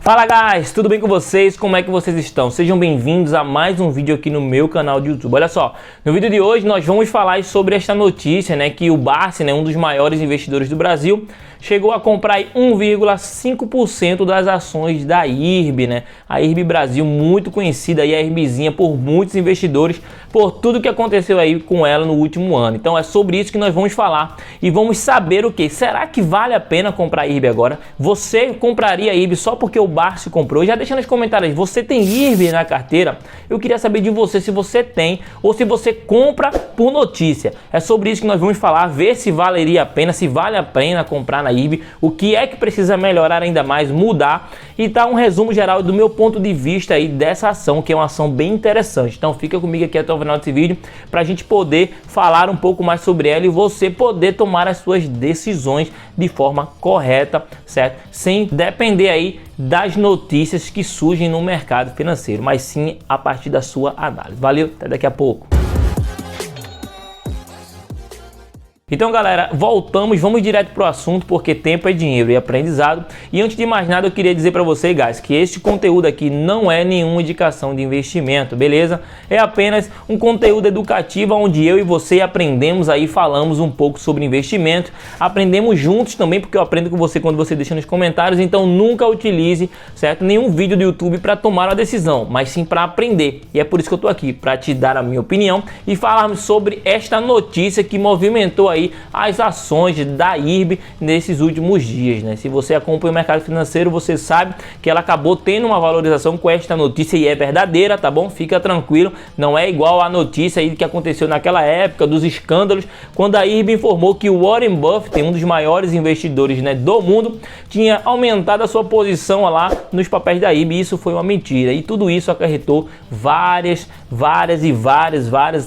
Fala guys, tudo bem com vocês? Como é que vocês estão? Sejam bem-vindos a mais um vídeo aqui no meu canal de YouTube. Olha só, no vídeo de hoje nós vamos falar sobre esta notícia, né, que o Barsi, um dos maiores investidores do Brasil, chegou a comprar 1,5% das ações da IRB, né? A IRB Brasil, muito conhecida aí, a IRBzinha por muitos investidores, por tudo que aconteceu aí com ela no último ano. Então é sobre isso que nós vamos falar e vamos saber o que. Será que vale a pena comprar a IRB agora? Você compraria a IRB só porque o Barsi comprou? Já deixa nos comentários, você tem IRB na carteira? Eu queria saber de você se você tem ou se você compra por notícia. É sobre isso que nós vamos falar, ver se valeria a pena, se vale a pena comprar na IRB, o que é que precisa melhorar ainda mais, mudar, e tá um resumo geral do meu ponto de vista aí dessa ação, que é uma ação bem interessante. Então fica comigo aqui até o final desse vídeo para a gente poder falar um pouco mais sobre ela e você poder tomar as suas decisões de forma correta, certo? Sem depender aí das notícias que surgem no mercado financeiro, mas sim a partir da sua análise. Valeu, até daqui a pouco. Então galera, voltamos, vamos direto pro assunto, porque tempo é dinheiro e aprendizado. E antes de mais nada eu queria dizer para você, guys, que este conteúdo aqui não é nenhuma indicação de investimento, beleza? É apenas um conteúdo educativo onde eu e você aprendemos aí, falamos um pouco sobre investimento, aprendemos juntos também, porque eu aprendo com você quando você deixa nos comentários. Então nunca utilize, certo, nenhum vídeo do YouTube para tomar uma decisão, mas sim para aprender. E é por isso que eu tô aqui, para te dar a minha opinião e falarmos sobre esta notícia que movimentou aí as ações da IRB nesses últimos dias, né? Se você acompanha o mercado financeiro, você sabe que ela acabou tendo uma valorização com esta notícia e é verdadeira, tá bom? Fica tranquilo, não é igual a notícia aí que aconteceu naquela época dos escândalos, quando a IRB informou que o Warren Buffett, um dos maiores investidores, né, do mundo, tinha aumentado a sua posição lá nos papéis da IRB. Isso foi uma mentira e tudo isso acarretou várias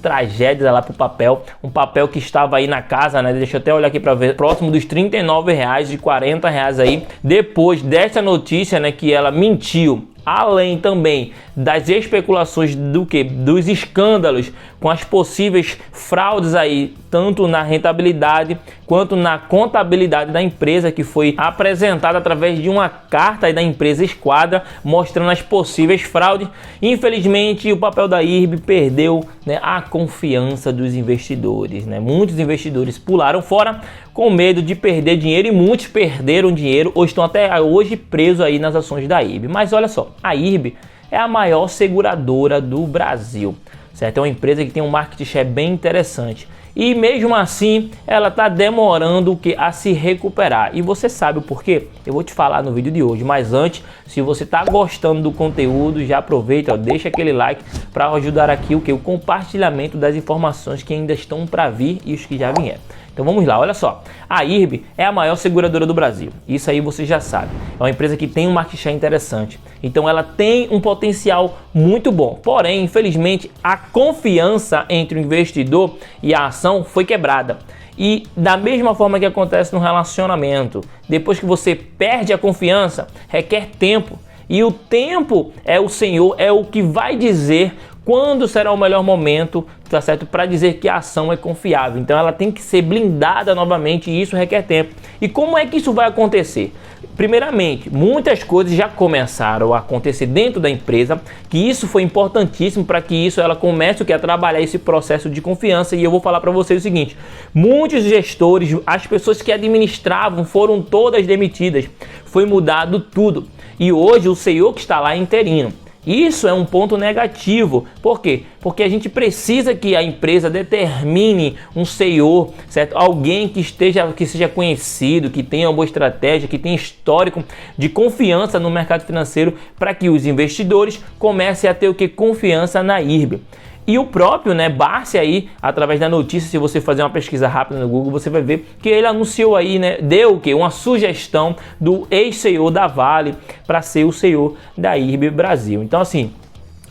tragédias lá pro papel, um papel que estava aí na casa, né? Deixa eu até olhar aqui para ver, próximo dos R$39, de R$40 aí, depois dessa notícia, né, que ela mentiu. Além também das especulações dos escândalos com as possíveis fraudes aí, tanto na rentabilidade quanto na contabilidade da empresa, que foi apresentada através de uma carta aí da empresa Esquadra, mostrando as possíveis fraudes. Infelizmente, o papel da IRB perdeu, né, a confiança dos investidores, né? Muitos investidores pularam fora com medo de perder dinheiro e muitos perderam dinheiro ou estão até hoje presos aí nas ações da IRB. Mas olha só, a IRB é a maior seguradora do Brasil, certo? É uma empresa que tem um market share bem interessante e mesmo assim ela está demorando a se recuperar. E você sabe o porquê? Eu vou te falar no vídeo de hoje, mas antes, se você está gostando do conteúdo, já aproveita, ó, deixa aquele like para ajudar aqui o compartilhamento das informações que ainda estão para vir e os que já vieram. Então vamos lá, olha só, a IRB é a maior seguradora do Brasil, isso aí você já sabe, é uma empresa que tem um market share interessante, então ela tem um potencial muito bom, porém, infelizmente, a confiança entre o investidor e a ação foi quebrada. E da mesma forma que acontece no relacionamento, depois que você perde a confiança, requer tempo, e o tempo é o Senhor, é o que vai dizer quando será o melhor momento, tá certo, para dizer que a ação é confiável. Então ela tem que ser blindada novamente e isso requer tempo. E como é que isso vai acontecer? Primeiramente, muitas coisas já começaram a acontecer dentro da empresa, que isso foi importantíssimo para que ela comece a trabalhar esse processo de confiança. E eu vou falar para vocês o seguinte: muitos gestores, as pessoas que administravam foram todas demitidas, foi mudado tudo. E hoje o CEO que está lá é interino. Isso é um ponto negativo. Por quê? Porque a gente precisa que a empresa determine um CEO, certo? Alguém que seja conhecido, que tenha uma boa estratégia, que tenha histórico de confiança no mercado financeiro, para que os investidores comecem a ter confiança na IRB. E o próprio, né, Barsi aí, através da notícia, se você fazer uma pesquisa rápida no Google, você vai ver que ele anunciou aí, né, deu uma sugestão do ex-CEO da Vale para ser o CEO da IRB Brasil. Então assim,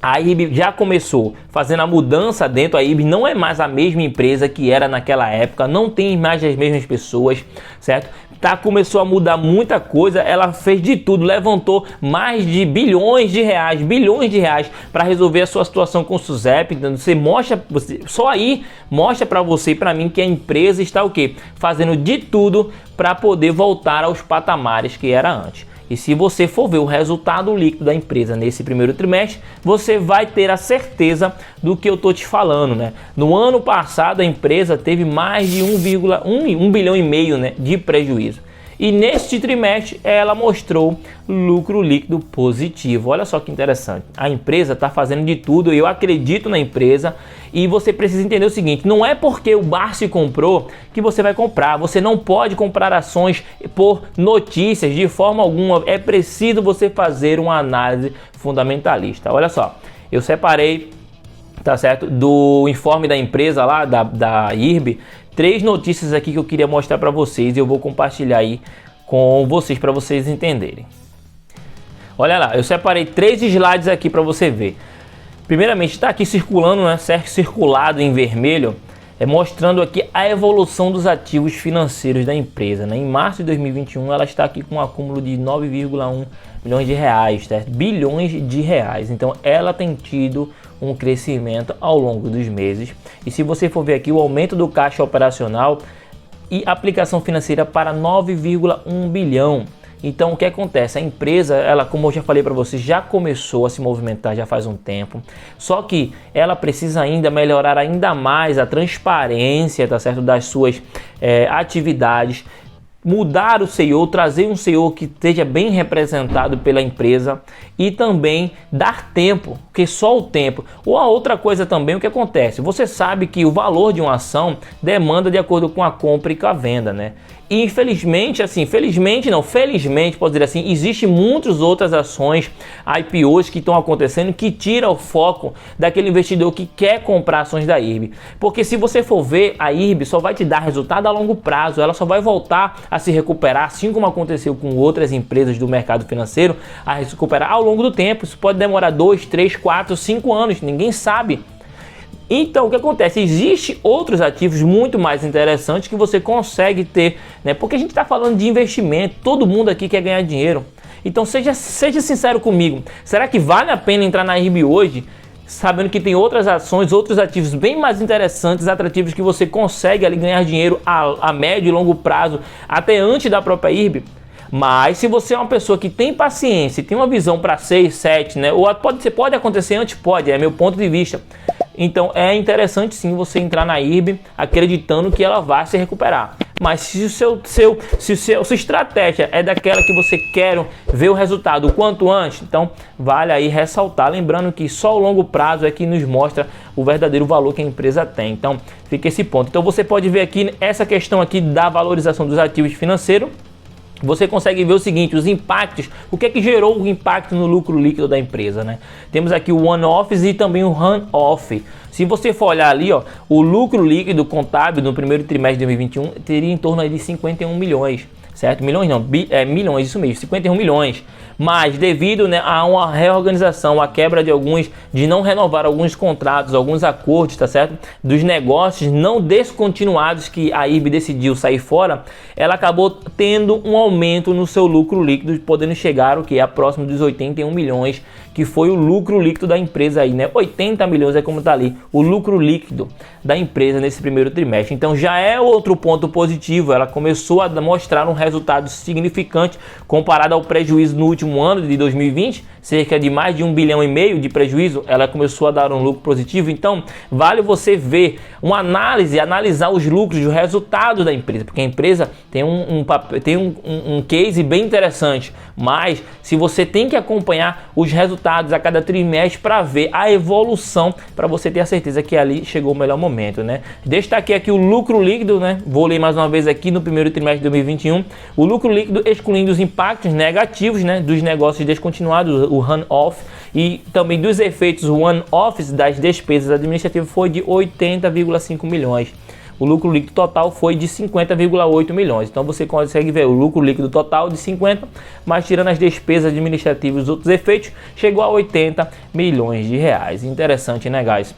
a IRB já começou fazendo a mudança dentro. A IRB não é mais a mesma empresa que era naquela época, não tem mais as mesmas pessoas, certo? Começou a mudar muita coisa, ela fez de tudo, levantou mais de bilhões de reais para resolver a sua situação com o SUSEP. Então só aí mostra para você e para mim que a empresa está fazendo de tudo para poder voltar aos patamares que era antes. E se você for ver o resultado líquido da empresa nesse primeiro trimestre, você vai ter a certeza do que eu tô te falando, né? No ano passado a empresa teve mais de 1,1 bilhão e meio, né, de prejuízo. E neste trimestre ela mostrou lucro líquido positivo. Olha só que interessante. A empresa está fazendo de tudo, eu acredito na empresa, e você precisa entender o seguinte: não é porque o Barsi comprou que você vai comprar. Você não pode comprar ações por notícias de forma alguma. É preciso você fazer uma análise fundamentalista. Olha só, eu separei, tá certo, do informe da empresa lá, da IRB, 3 notícias aqui que eu queria mostrar para vocês, e eu vou compartilhar aí com vocês para vocês entenderem. Olha lá, eu separei 3 slides aqui para você ver. Primeiramente, está aqui circulando, né, circulado em vermelho, mostrando aqui a evolução dos ativos financeiros da empresa, né? Em março de 2021 ela está aqui com um acúmulo de 9,1 milhões de reais, tá? Bilhões de reais. Então ela tem tido um crescimento ao longo dos meses. E se você for ver aqui o aumento do caixa operacional e aplicação financeira para 9,1 bilhão. Então o que acontece? A empresa, ela, como eu já falei para vocês, já começou a se movimentar já faz um tempo. Só que ela precisa ainda melhorar ainda mais a transparência, tá certo, das suas atividades. Mudar o CEO, trazer um CEO que esteja bem representado pela empresa e também dar tempo, porque só o tempo. Ou a outra coisa também, o que acontece? Você sabe que o valor de uma ação demanda de acordo com a compra e com a venda, né? E infelizmente, assim, felizmente, posso dizer assim, existem muitas outras ações, IPOs que estão acontecendo que tiram o foco daquele investidor que quer comprar ações da IRB. Porque se você for ver, a IRB só vai te dar resultado a longo prazo, ela só vai voltar a se recuperar, assim como aconteceu com outras empresas do mercado financeiro, a se recuperar ao longo do tempo. Isso pode demorar 2, 3, 4, 5 anos, ninguém sabe. Então o que acontece? Existem outros ativos muito mais interessantes que você consegue ter, né? Porque a gente está falando de investimento, todo mundo aqui quer ganhar dinheiro. Então seja sincero comigo, será que vale a pena entrar na IRB hoje, sabendo que tem outras ações, outros ativos bem mais interessantes, atrativos, que você consegue ali ganhar dinheiro a médio e longo prazo, até antes da própria IRB? Mas se você é uma pessoa que tem paciência, tem uma visão para 6, 7, né? Ou pode acontecer antes, pode, é meu ponto de vista. Então é interessante sim você entrar na IRB acreditando que ela vai se recuperar. Mas se a sua estratégia é daquela que você quer ver o resultado o quanto antes, então vale aí ressaltar, lembrando que só o longo prazo é que nos mostra o verdadeiro valor que a empresa tem. Então fica esse ponto. Então você pode ver aqui essa questão aqui da valorização dos ativos financeiros. Você consegue ver o seguinte, os impactos, o que é que gerou o impacto no lucro líquido da empresa, né? Temos aqui o one-off e também o run-off. Se você for olhar ali, ó, o lucro líquido contábil no primeiro trimestre de 2021 teria em torno de 51 milhões, certo? Milhões não, milhões, isso mesmo, 51 milhões. Mas devido, né, a uma reorganização, a quebra de não renovar alguns contratos, alguns acordos, tá certo? Dos negócios não descontinuados que a IRB decidiu sair fora, ela acabou tendo um aumento no seu lucro líquido, podendo chegar o que é próximo dos 81 milhões, que foi o lucro líquido da empresa aí, né? 80 milhões é como tá ali, o lucro líquido da empresa nesse primeiro trimestre. Então já é outro ponto positivo, ela começou a mostrar um resultado significante comparado ao prejuízo no último ano de 2020, cerca de mais de 1,5 bilhão de prejuízo, ela começou a dar um lucro positivo. Então vale você ver uma analisar os lucros, os resultados da empresa, porque a empresa tem um case bem interessante, mas se você tem que acompanhar os resultados a cada trimestre para ver a evolução, para você ter a certeza que ali chegou o melhor momento, né? Destaquei aqui o lucro líquido, né? Vou ler mais uma vez aqui no primeiro trimestre de 2021, o lucro líquido excluindo os impactos negativos, né, dos negócios descontinuados, o run-off, e também dos efeitos one-offs das despesas administrativas, foi de 80,5 milhões. O lucro líquido total foi de 50,8 milhões. Então você consegue ver o lucro líquido total de 50, mas tirando as despesas administrativas e os outros efeitos, chegou a 80 milhões de reais. Interessante, né, guys?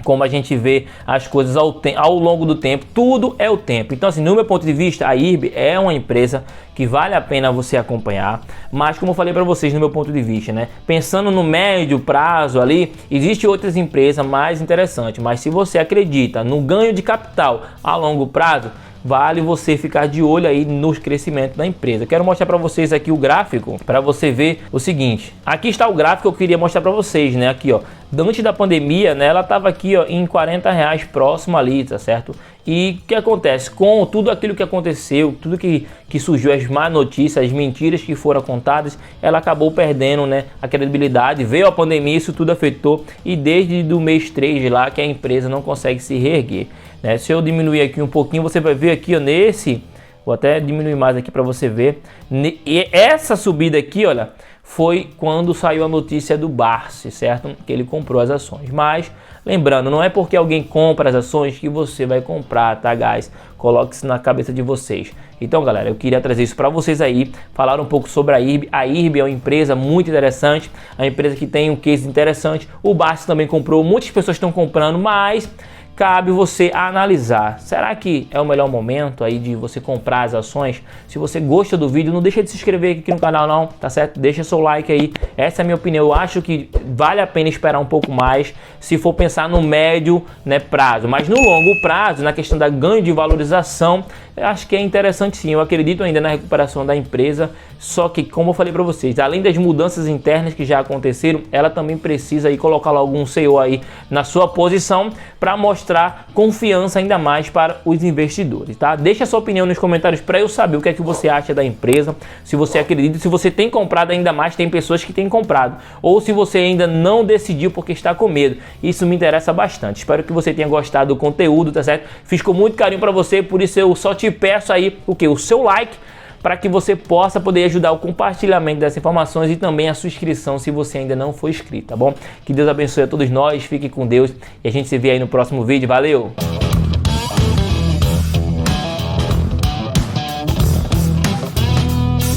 Como a gente vê as coisas ao longo do tempo, tudo é o tempo. Então, assim, no meu ponto de vista, a IRB é uma empresa que vale a pena você acompanhar, mas como eu falei para vocês, no meu ponto de vista, né, pensando no médio prazo ali, existem outras empresas mais interessantes, mas se você acredita no ganho de capital a longo prazo, vale você ficar de olho aí no crescimento da empresa. Quero mostrar para vocês aqui o gráfico para você ver o seguinte. Aqui está o gráfico que eu queria mostrar para vocês, né? Aqui, ó, antes da pandemia, né, ela estava aqui, ó, em R$40 próximo ali, tá certo? E o que acontece? Com tudo aquilo que aconteceu, tudo que surgiu, as más notícias, as mentiras que foram contadas, ela acabou perdendo, né, a credibilidade. Veio a pandemia, isso tudo afetou, e desde do mês 3 lá que a empresa não consegue se reerguer, né? Se eu diminuir aqui um pouquinho, você vai ver aqui, ó, nesse, vou até diminuir mais aqui para você ver, e essa subida aqui, olha, foi quando saiu a notícia do Barsi, certo? Que ele comprou as ações. Mas, lembrando, não é porque alguém compra as ações que você vai comprar, tá, guys? Coloque isso na cabeça de vocês. Então, galera, eu queria trazer isso para vocês aí, falar um pouco sobre a IRB. A IRB é uma empresa muito interessante, a empresa que tem um case interessante. O Barsi também comprou, muitas pessoas estão comprando, mas cabe você analisar. Será que é o melhor momento aí de você comprar as ações? Se você gosta do vídeo, não deixa de se inscrever aqui no canal não, tá certo? Deixa seu like aí. Essa é a minha opinião. Eu acho que vale a pena esperar um pouco mais se for pensar no médio, né, prazo. Mas no longo prazo, na questão da ganho de valorização, eu acho que é interessante sim. Eu acredito ainda na recuperação da empresa, só que, como eu falei para vocês, além das mudanças internas que já aconteceram, ela também precisa aí colocar algum CEO aí na sua posição para mostrar confiança ainda mais para os investidores, tá? Deixa a sua opinião nos comentários para eu saber o que é que você acha da empresa, se você acredita, se você tem comprado ainda mais, tem pessoas que têm comprado, ou se você ainda não decidiu porque está com medo. Isso me interessa bastante. Espero que você tenha gostado do conteúdo, tá certo? Fiz com muito carinho para você, por isso eu só te peço aí o seu like, para que você possa poder ajudar o compartilhamento dessas informações e também a sua inscrição se você ainda não for inscrito, tá bom? Que Deus abençoe a todos nós, fique com Deus e a gente se vê aí no próximo vídeo. Valeu!